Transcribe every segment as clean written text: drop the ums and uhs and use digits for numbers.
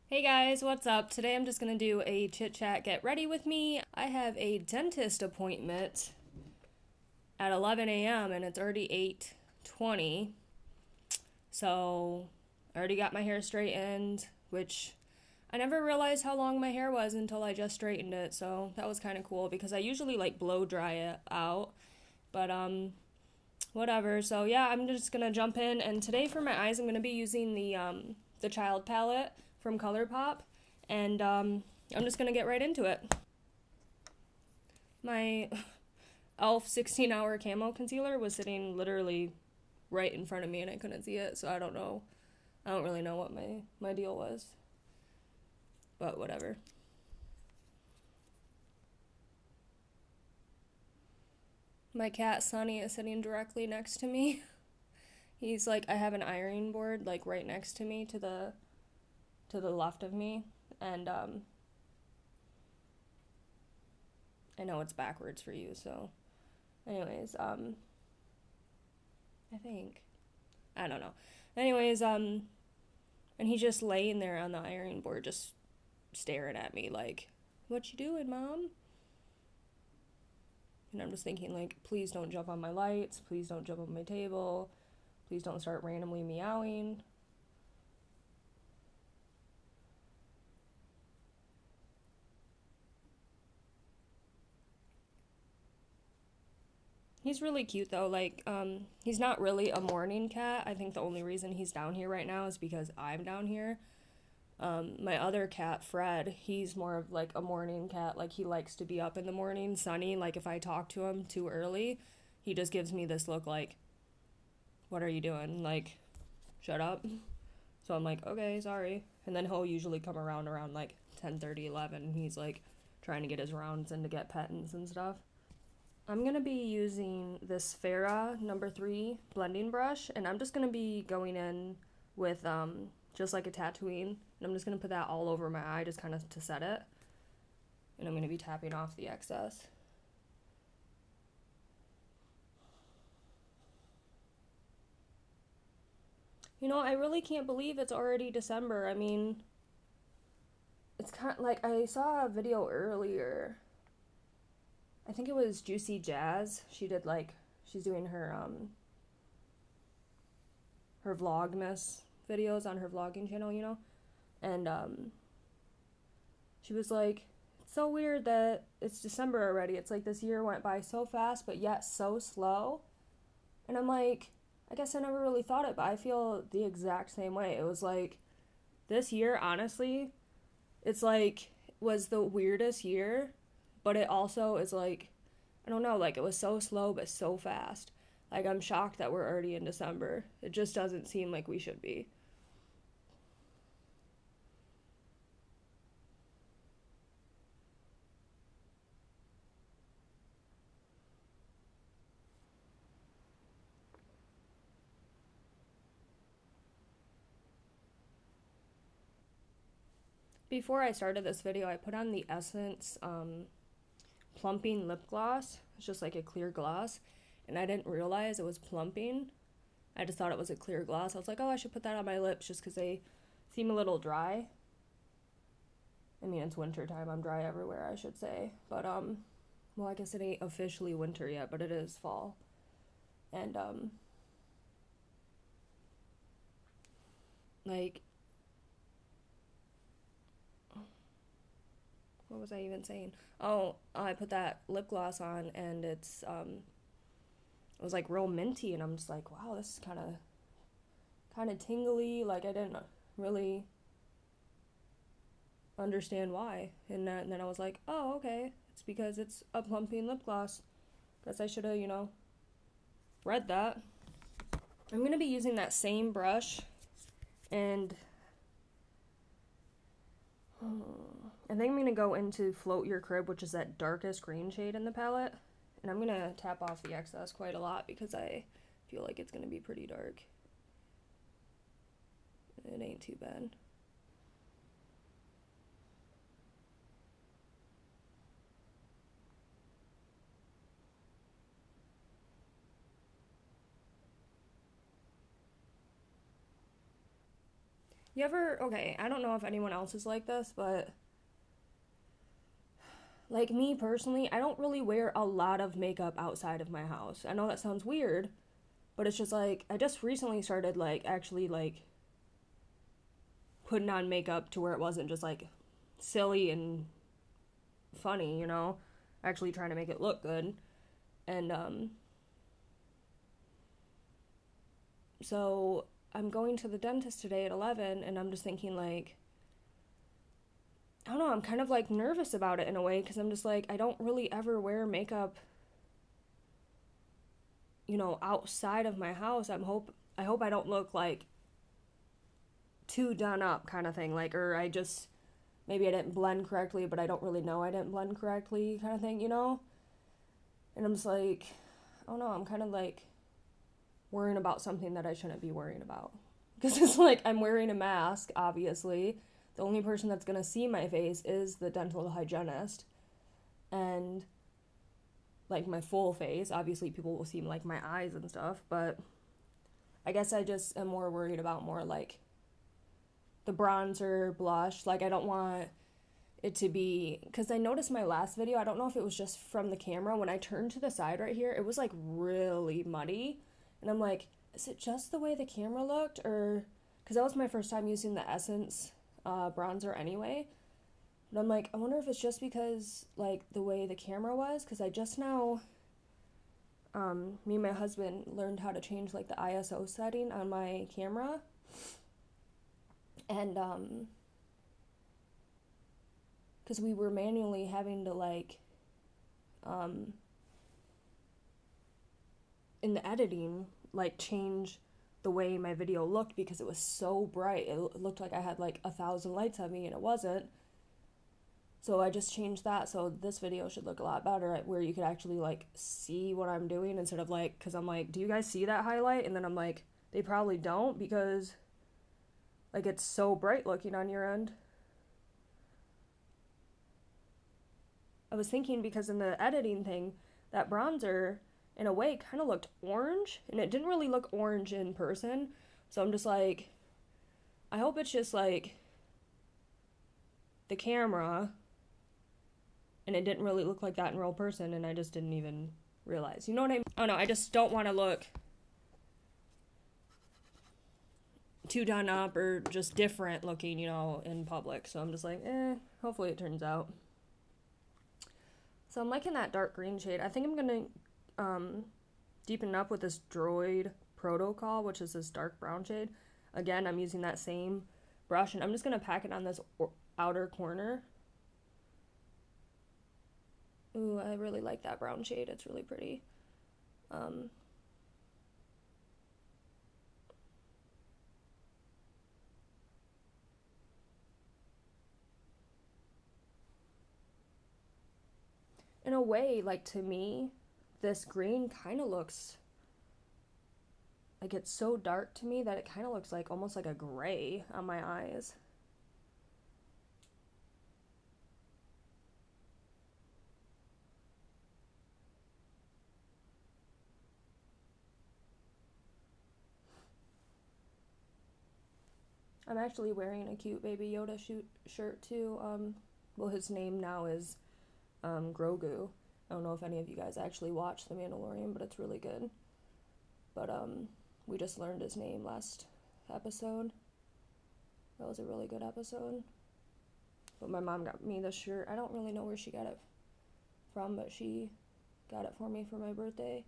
Hey guys, what's up? Today I'm just gonna do a chit chat get ready with me. I have a dentist appointment at 11 a.m. and it's already 8:20. So I already got my hair straightened, which I never realized how long my hair was until I just straightened it. So that was kind of cool because I usually like blow dry it out. But whatever. So yeah, I'm just gonna jump in, and today for my eyes I'm gonna be using the Child palette from ColourPop, and I'm just gonna get right into it. My e.l.f. 16-hour camo concealer was sitting literally right in front of me and I couldn't see it, so I don't know. I don't really know what my deal was. But whatever. My cat Sunny is sitting directly next to me. He's like, I have an ironing board like right next to me to the left of me, and I know it's backwards for you, so anyways, I think, I don't know. Anyways, and he's just laying there on the ironing board just staring at me like, "What you doing, Mom?" And I'm just thinking like, please don't jump on my lights, please don't jump on my table, please don't start randomly meowing. He's really cute though. Like, he's not really a morning cat. I think the only reason he's down here right now is because I'm down here. My other cat, Fred, he's more of like a morning cat. Like, he likes to be up in the morning. Sunny, like, if I talk to him too early, he just gives me this look like, what are you doing? Like, shut up. So I'm like, okay, sorry. And then he'll usually come around like 10:30, 11, and he's like trying to get his rounds in to get pettings and stuff. I'm going to be using this Farrah #3 blending brush, and I'm just going to be going in with just like a Tatooine, and I'm just going to put that all over my eye just kind of to set it, and I'm going to be tapping off the excess. You know, I really can't believe it's already December. I mean, it's kind of like I saw a video earlier. I think it was Juicy Jazz. She did like, she's doing her vlogmas videos on her vlogging channel, you know? And she was like, it's so weird that it's December already. It's like this year went by so fast but yet so slow. And I'm like, I guess I never really thought it, but I feel the exact same way. It was like, this year, honestly, it's like, was the weirdest year, but it also is like, I don't know, like, it was so slow but so fast. Like, I'm shocked that we're already in December. It just doesn't seem like we should be. Before I started this video, I put on the Essence plumping lip gloss. It's just like a clear gloss, and I didn't realize it was plumping. I just thought it was a clear gloss. I was like, oh, I should put that on my lips just because they seem a little dry. I mean, it's winter time. I'm dry everywhere, I should say. But well, I guess it ain't officially winter yet, but it is fall. And like, what was I even saying? Oh, I put that lip gloss on, and it was like real minty, and I'm just like, wow, this is kind of tingly. Like, I didn't really understand why. And then I was like, oh, okay, it's because it's a plumping lip gloss. Guess I should have, read that. I'm gonna be using that same brush, and I think I'm gonna go into Float Your Crib, which is that darkest green shade in the palette, and I'm gonna tap off the excess quite a lot because I feel like it's gonna be pretty dark. It ain't too bad. You ever, okay, I don't know if anyone else is like this, but like me personally, I don't really wear a lot of makeup outside of my house. I know that sounds weird, but it's just like, I just recently started like actually like putting on makeup to where it wasn't just like silly and funny, you know? Actually trying to make it look good. And so I'm going to the dentist today at 11, and I'm just thinking like, I don't know, I'm kind of like nervous about it in a way, because I'm just like, I don't really ever wear makeup, you know, outside of my house. I hope I don't look like too done up kind of thing, like, or I just, maybe I didn't blend correctly, but I don't really know I didn't blend correctly kind of thing, you know? And I'm just like, I don't know, I'm kind of like worrying about something that I shouldn't be worrying about. Because it's like, I'm wearing a mask, obviously. The only person that's going to see my face is the dental hygienist. And, like, my full face. Obviously, people will see, like, my eyes and stuff. But I guess I just am more worried about more, like, the bronzer, blush. Like, I don't want it to be... Because I noticed my last video, I don't know if it was just from the camera. When I turned to the side right here, it was, like, really muddy. And I'm like, is it just the way the camera looked? Or... Because that was my first time using the Essence bronzer anyway. But I'm like, I wonder if it's just because, like, the way the camera was. Because I just now... me and my husband learned how to change, like, the ISO setting on my camera. And, because we were manually having to, like, in the editing, like, change the way my video looked because it was so bright. It looked like I had, like, 1,000 lights on me, and it wasn't. So I just changed that, so this video should look a lot better, where you could actually, like, see what I'm doing instead of, like, because I'm like, do you guys see that highlight? And then I'm like, they probably don't because, like, it's so bright looking on your end. I was thinking because in the editing thing, that bronzer, in a way, kind of looked orange, and it didn't really look orange in person, so I'm just like, I hope it's just, like, the camera, and it didn't really look like that in real person, and I just didn't even realize, you know what I mean? Oh no, I just don't want to look too done up or just different looking, you know, in public, so I'm just like, hopefully it turns out. So I'm liking that dark green shade. I think I'm gonna deepen up with this Droid Protocol, which is this dark brown shade. Again, I'm using that same brush, and I'm just gonna pack it on this outer corner. Ooh, I really like that brown shade. It's really pretty. In a way, like, to me, this green kind of looks like it's so dark to me that it kind of looks like almost like a gray on my eyes. I'm actually wearing a cute Baby Yoda shirt too. Well, his name now is Grogu. I don't know if any of you guys actually watched The Mandalorian, but it's really good. But we just learned his name last episode. That was a really good episode. But my mom got me this shirt. I don't really know where she got it from, but she got it for me for my birthday.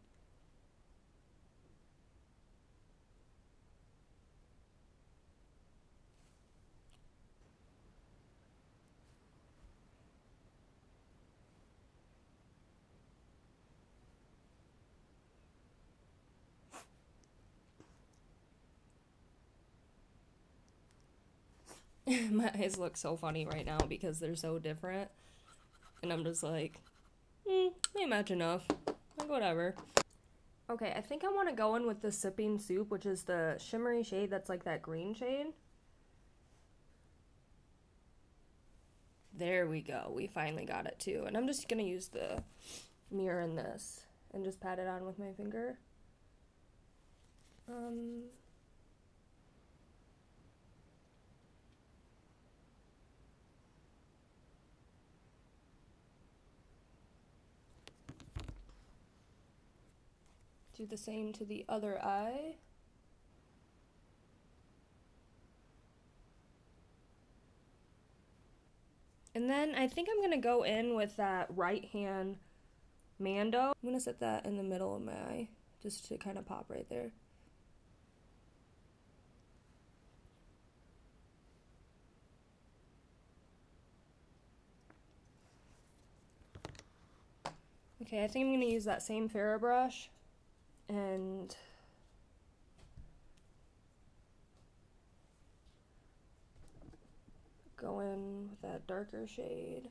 My eyes look so funny right now because they're so different. And I'm just like, they match enough. Like, whatever. Okay, I think I want to go in with the Sipping Soup, which is the shimmery shade that's like that green shade. There we go. We finally got it too. And I'm just going to use the mirror in this and just pat it on with my finger. Do the same to the other eye. And then I think I'm gonna go in with that right hand Mando. I'm gonna set that in the middle of my eye, just to kind of pop right there. Okay, I think I'm gonna use that same Farrah brush and go in with that darker shade.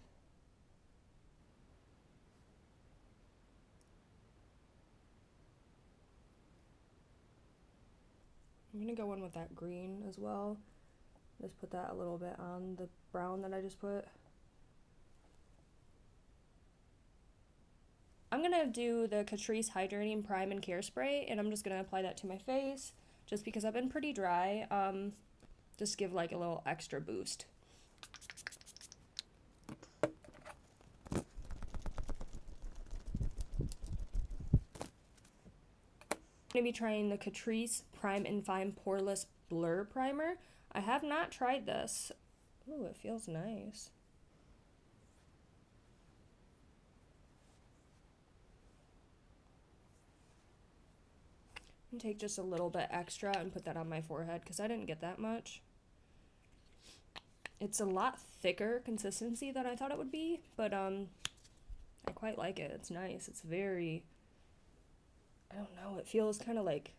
I'm gonna go in with that green as well. Just put that a little bit on the brown that I just put. I'm gonna do the Catrice Hydrating Prime and Care Spray, and I'm just gonna apply that to my face, just because I've been pretty dry. Just give like a little extra boost. I'm gonna be trying the Catrice Prime and Fine Poreless Blur Primer. I have not tried this. Ooh, it feels nice. And take just a little bit extra and put that on my forehead because I didn't get that much. It's a lot thicker consistency than I thought it would be, but I quite like it. It's nice. It's very, I don't know, it feels kind of like,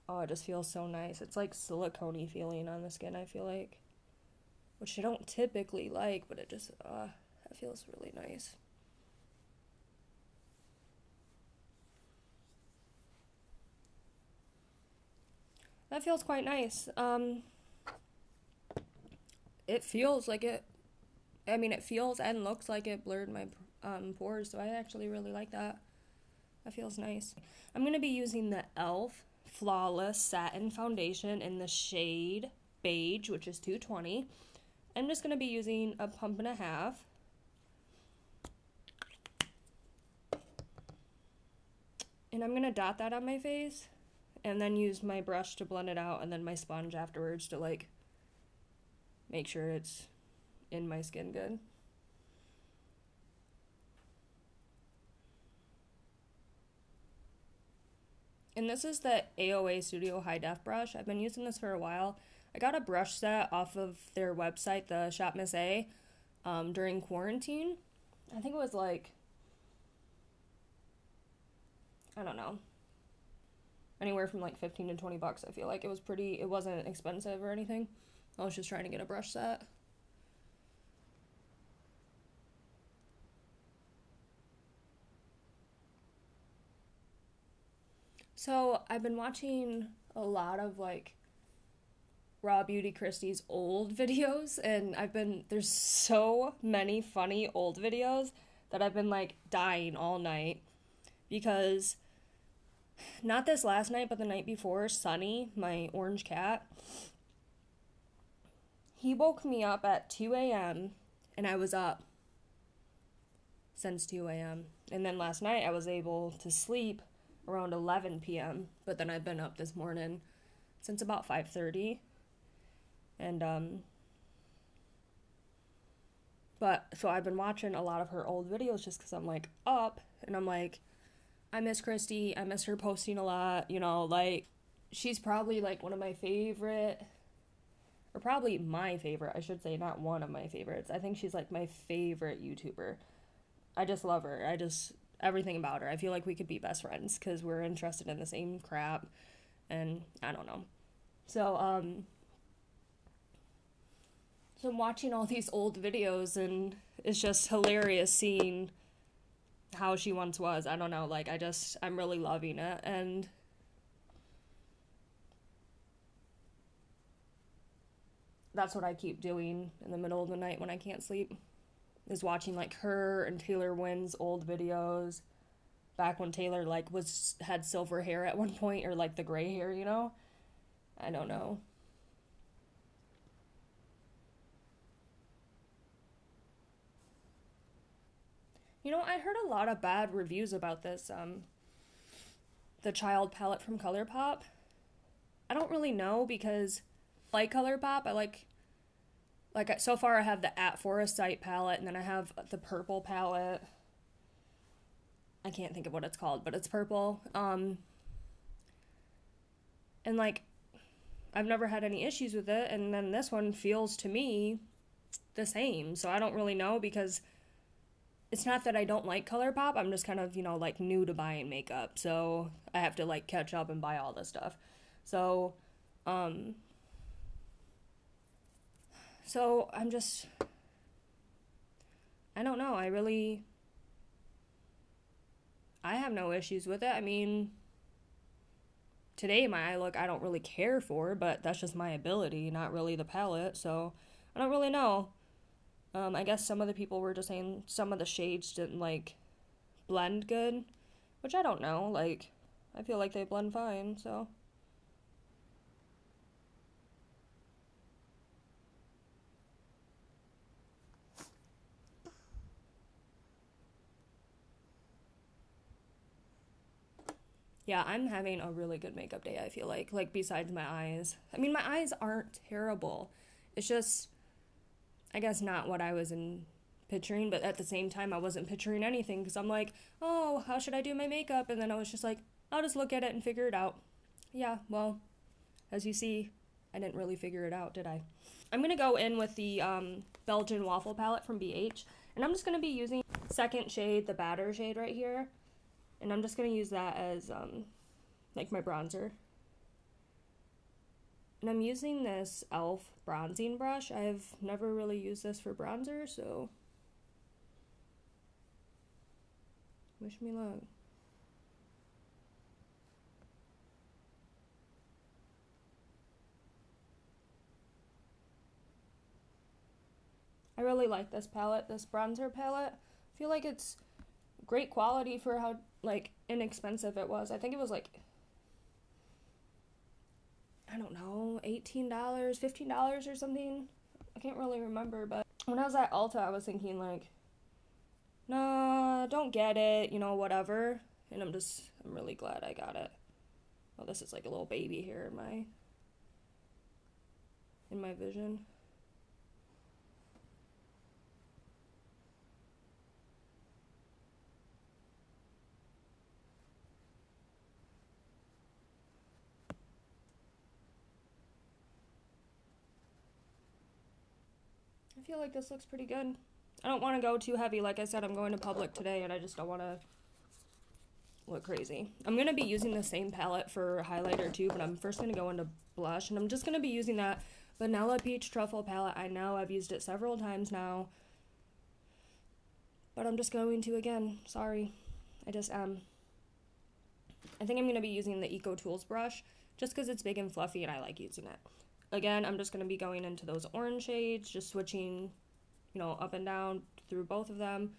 oh, it just feels so nice. It's like silicone-y feeling on the skin, I feel like, which I don't typically like, but it just, it feels really nice. That feels quite nice. It feels like it, I mean, it feels and looks like it blurred my pores, so I actually really like that. That feels nice. I'm going to be using the e.l.f. Flawless Satin Foundation in the shade Beige, which is 220. I'm just going to be using a pump and a half. And I'm going to dot that on my face. And then use my brush to blend it out, and then my sponge afterwards to like make sure it's in my skin good. And this is the AOA Studio High Def brush. I've been using this for a while. I got a brush set off of their website, the Shop Miss A, during quarantine. I think it was like, I don't know, anywhere from like 15 to 20 bucks. I feel like it was pretty, it wasn't expensive or anything. I was just trying to get a brush set. So I've been watching a lot of like Raw Beauty Christie's old videos, and there's so many funny old videos that I've been like dying all night because not this last night, but the night before, Sunny, my orange cat, he woke me up at 2 a.m. and I was up since 2 a.m. And then last night I was able to sleep around 11 p.m. But then I've been up this morning since about 5:30. And, so I've been watching a lot of her old videos just because I'm like up and I'm like, I miss Christy. I miss her posting a lot, you know, like, she's probably, like, one of my favorite, or probably my favorite, I should say, not one of my favorites. I think she's, like, my favorite YouTuber. I just love her. Everything about her. I feel like we could be best friends, because we're interested in the same crap, and I don't know. So I'm watching all these old videos, and it's just hilarious seeing how she once was. I don't know, like, I'm really loving it, and that's what I keep doing in the middle of the night when I can't sleep, is watching, like, her and Taylor Wynn's old videos, back when Taylor, like, had silver hair at one point, or, like, the gray hair, you know? I don't know. You know, I heard a lot of bad reviews about this the child palette from ColourPop. I don't really know because I like ColourPop. I like so far I have the At Forest Sight palette, and then I have the purple palette. I can't think of what it's called, but it's purple. And like, I've never had any issues with it, and then this one feels to me the same. So I don't really know, because it's not that I don't like ColourPop. I'm just kind of, like, new to buying makeup. So I have to, like, catch up and buy all this stuff. So I'm just, I don't know. I have no issues with it. I mean, today my eye look I don't really care for, but that's just my ability, not really the palette. So I don't really know. I guess some of the people were just saying some of the shades didn't, like, blend good, which I don't know. Like, I feel like they blend fine, so. Yeah, I'm having a really good makeup day, I feel like, besides my eyes. I mean, my eyes aren't terrible. It's just, I guess, not what I was picturing, but at the same time, I wasn't picturing anything, because I'm like, oh, how should I do my makeup? And then I was just like, I'll just look at it and figure it out. Yeah, well, as you see, I didn't really figure it out, did I? I'm going to go in with the Belgian Waffle palette from BH, and I'm just going to be using second shade, the Batter shade right here. And I'm just going to use that as, like, my bronzer. And I'm using this e.l.f. bronzing brush. I've never really used this for bronzer, so wish me luck. I really like this palette, this bronzer palette. I feel like it's great quality for how, like, inexpensive it was. I think it was, like, I don't know, $18, $15 or something. I can't really remember, but when I was at Ulta, I was thinking, like, nah, don't get it, whatever. And I'm really glad I got it. Oh, this is like a little baby here in my vision. I feel like this looks pretty good. I don't want to go too heavy. Like I said, I'm going to public today, and I just don't want to look crazy. I'm going to be using the same palette for highlighter too, but I'm first going to go into blush, and I'm just going to be using that Vanilla Peach Truffle palette. I know I've used it several times now, but I'm just going to again. Sorry. I just am. I think I'm going to be using the Eco Tools brush just because it's big and fluffy and I like using it. Again, I'm just going to be going into those orange shades, just switching, up and down through both of them.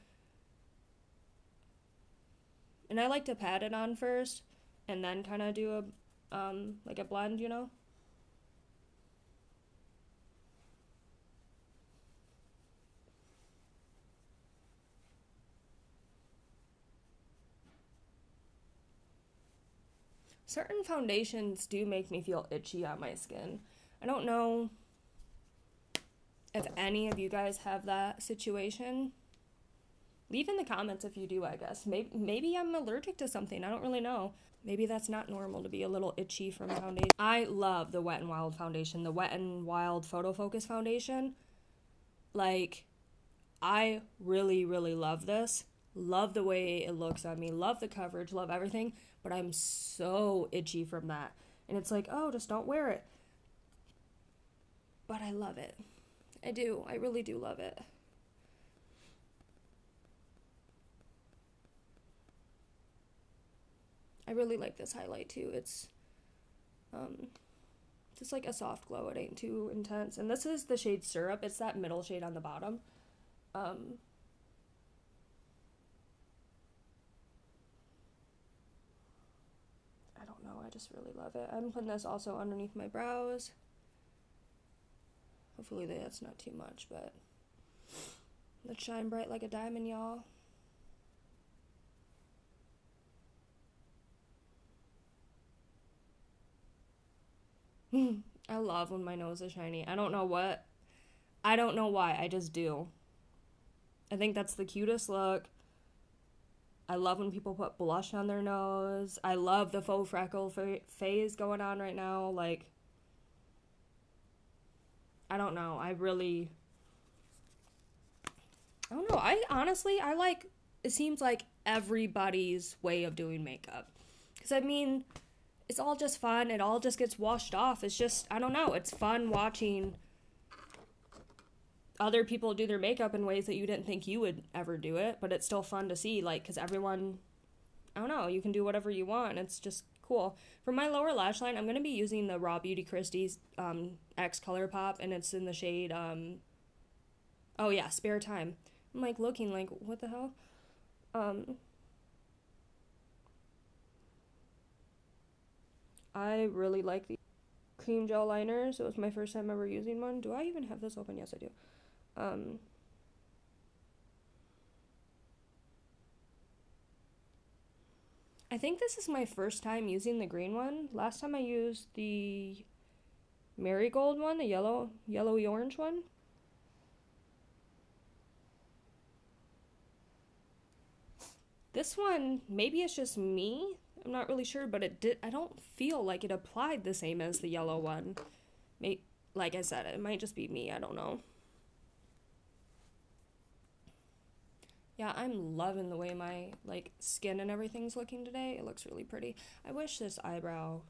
And I like to pat it on first and then kind of do like a blend, Certain foundations do make me feel itchy on my skin. I don't know if any of you guys have that situation. Leave in the comments if you do, I guess. Maybe I'm allergic to something. I don't really know. Maybe that's not normal to be a little itchy from foundation. I love the Wet n Wild foundation, the Wet n Wild Photo Focus foundation. Like, I really, really love this. Love the way it looks on me. Love the coverage. Love everything. But I'm so itchy from that. And it's like, oh, just don't wear it. But I love it. I do. I really do love it. I really like this highlight too. It's just like a soft glow. It ain't too intense. And this is the shade Syrup. It's that middle shade on the bottom. I don't know. I just really love it. I'm putting this also underneath my brows. Hopefully that's not too much, but let's shine bright like a diamond, y'all. I love when my nose is shiny. I don't know why. I just do. I think that's the cutest look. I love when people put blush on their nose. I love the faux freckle phase going on right now. Like, I don't know. I don't know. I like, it seems like everybody's way of doing makeup. Because, I mean, it's all just fun. It all just gets washed off. It's just, I don't know. It's fun watching other people do their makeup in ways that you didn't think you would ever do it. But it's still fun to see, like, because everyone, I don't know, you can do whatever you want. It's just cool. For my lower lash line, I'm going to be using the Raw Beauty Christie's X Color Pop. And it's in the shade, oh yeah, Spare Time. I'm, like, looking like, what the hell? I really like the cream gel liners. It was my first time ever using one. Do I even have this open? Yes, I do. I think this is my first time using the green one. Last time I used the marigold one, the yellowy orange one. This one, maybe it's just me. I'm not really sure, but I don't feel like it applied the same as the yellow one. Like I said, it might just be me. I don't know. Yeah, I'm loving the way my, like, skin and everything's looking today. It looks really pretty. I wish this eyebrow,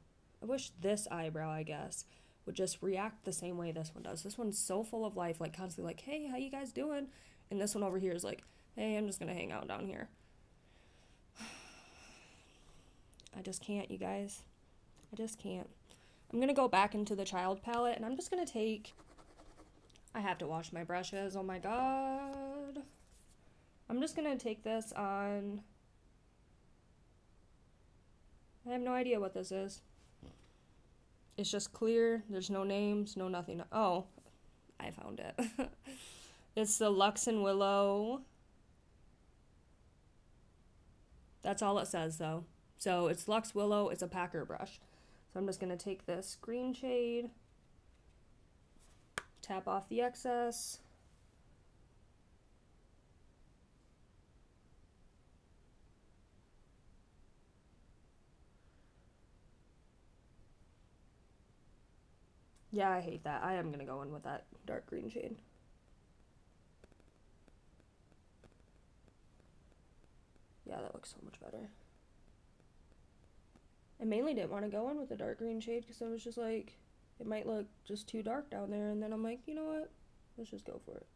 I guess, would just react the same way this one does. This one's so full of life, like, constantly like, hey, how you guys doing? And this one over here is like, hey, I'm just gonna hang out down here. I just can't, you guys. I just can't. I'm gonna go back into the child palette, and I'm just gonna take, I have to wash my brushes, oh my god. I'm just gonna take this on, I have no idea what this is. It's just clear, there's no names, no nothing. Oh, I found it. It's the Luxe and Willow. That's all it says though. So it's Luxe Willow, it's a packer brush. So I'm just gonna take this green shade, tap off the excess. Yeah, I hate that. I am gonna go in with that dark green shade. Yeah, that looks so much better. I mainly didn't want to go in with the dark green shade because I was just like, it might look just too dark down there. And then I'm like, you know what? Let's just go for it.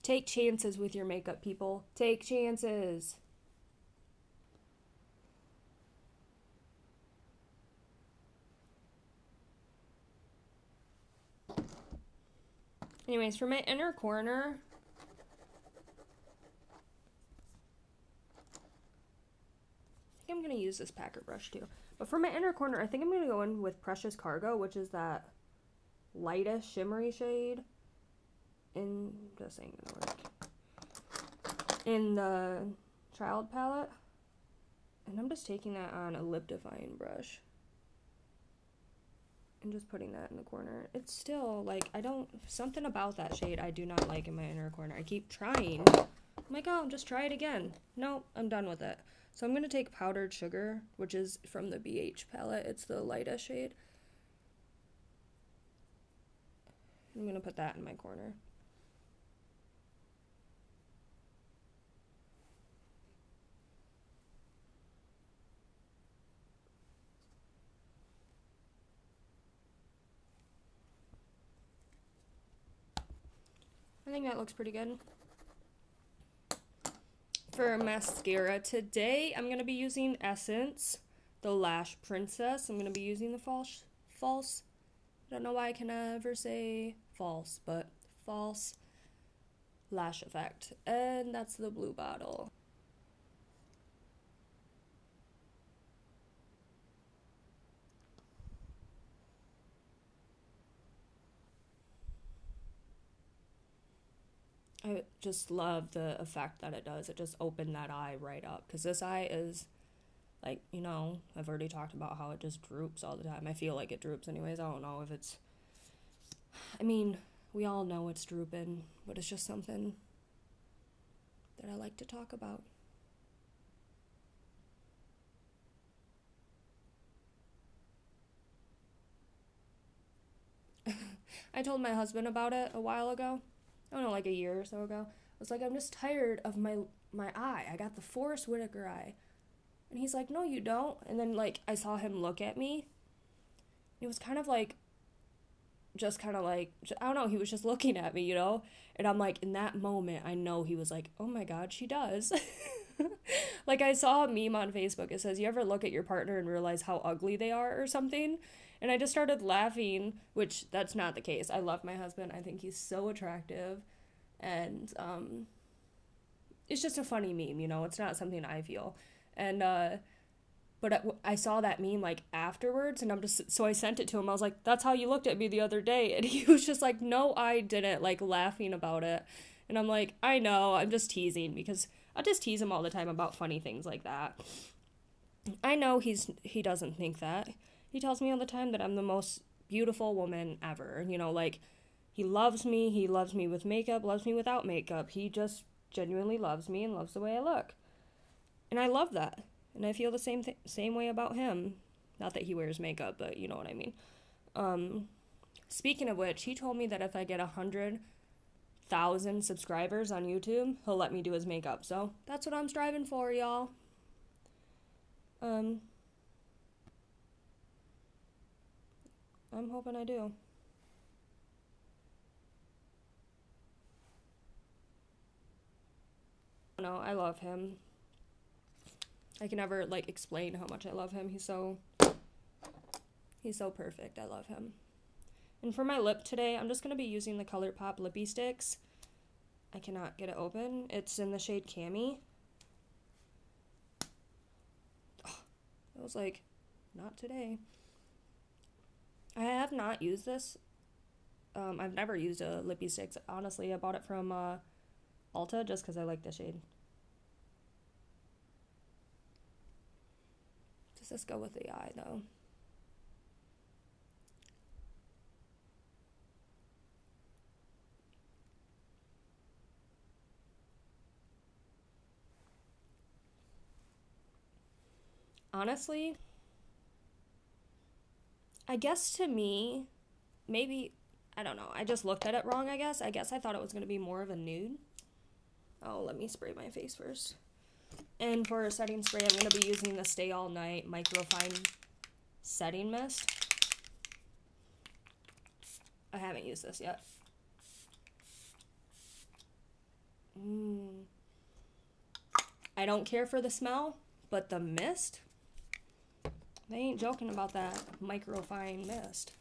Take chances with your makeup, people. Take chances. Anyways, for my inner corner, I think I'm going to use this packer brush too. But for my inner corner, I think I'm going to go in with Precious Cargo, which is that lightest shimmery shade. This ain't going to work. In the child palette. And I'm just taking that on a lip defying brush. And just putting that in the corner. It's still, like, something about that shade I do not like in my inner corner. I keep trying. I'm like, oh, just try it again. Nope, I'm done with it. So I'm going to take Powdered Sugar, which is from the BH palette. It's the lightest shade. I'm going to put that in my corner. I think that looks pretty good. For mascara today, I'm going to be using Essence, the Lash Princess. I'm going to be using the false, I don't know why I can never say false, but false lash effect. And that's the blue bottle. I just love the effect that it does. It just opened that eye right up. Because this eye is Like, you know, I've already talked about how it just droops all the time. I feel like it droops anyways. I don't know if it's... I mean, we all know it's drooping, but it's just something that I like to talk about. I told my husband about it a while ago. I don't know, like a year or so ago. I was like, I'm just tired of my eye. I got the Forrest Whitaker eye. And he's like, no, you don't. And then, like, I saw him look at me. It was kind of like, I don't know, he was just looking at me, you know? And I'm like, in that moment, I know he was like, oh my God, she does. Like, I saw a meme on Facebook. It says, you ever look at your partner and realize how ugly they are or something? And I just started laughing, which that's not the case. I love my husband. I think he's so attractive. And it's just a funny meme, you know? It's not something I feel. And, but I saw that meme, like, afterwards, and so I sent it to him. I was like, that's how you looked at me the other day. And he was just like, no, I didn't, like, laughing about it. And I'm like, I know, I'm just teasing, because I just tease him all the time about funny things like that. I know he doesn't think that. He tells me all the time that I'm the most beautiful woman ever. You know, like, he loves me with makeup, loves me without makeup. He just genuinely loves me and loves the way I look. And I love that. And I feel the same way about him. Not that he wears makeup, but you know what I mean. Speaking of which, he told me that if I get 100,000 subscribers on YouTube, he'll let me do his makeup. So that's what I'm striving for, y'all. I'm hoping I do. No, I love him. I can never, like, explain how much I love him. He's so perfect. I love him. And for my lip today, I'm just going to be using the ColourPop Lippy Sticks. I cannot get it open. It's in the shade Cami. Oh, I was like, not today. I have not used this. I've never used a Lippy Sticks. Honestly, I bought it from Ulta just because I like the shade. Does this go with the eye, though? Honestly, I guess to me, maybe, I don't know, I just looked at it wrong, I guess. I thought it was going to be more of a nude. Oh, let me spray my face first. And for a setting spray, I'm going to be using the Stay All Night Microfine Setting Mist. I haven't used this yet. I don't care for the smell, but the mist, they ain't joking about that microfine mist.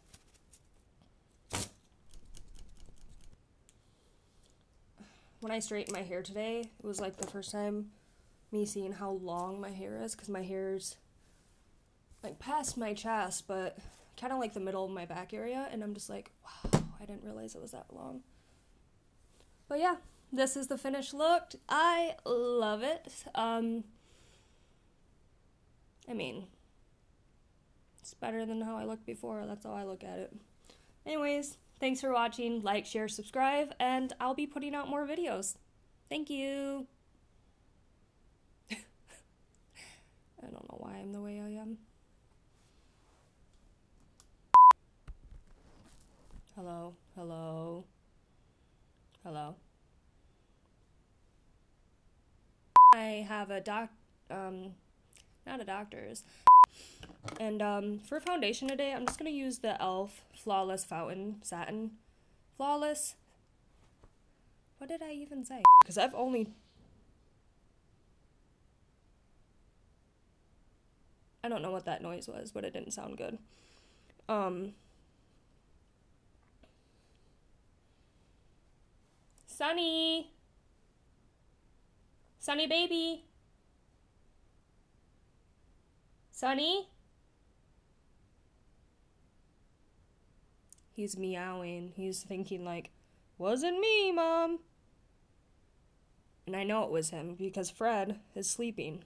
When I straightened my hair today, it was like the first time me seeing how long my hair is, because my hair's like past my chest, but kind of like the middle of my back area, and I'm just like, wow, I didn't realize it was that long. But yeah, this is the finished look. I love it. I mean, it's better than how I looked before. That's how I look at it. Anyways, thanks for watching. Like, share, subscribe, and I'll be putting out more videos. Thank you. I don't know why I'm the way I am. Hello, hello, hello. I have a not a doctor's. And for foundation today, I'm just gonna use the e.l.f. Flawless Fountain Satin. Flawless. What did I even say? Because I've only... I don't know what that noise was, but it didn't sound good. Sunny! Sunny baby! Sunny? He's meowing. He's thinking like, wasn't me, Mom. And I know it was him because Fred is sleeping.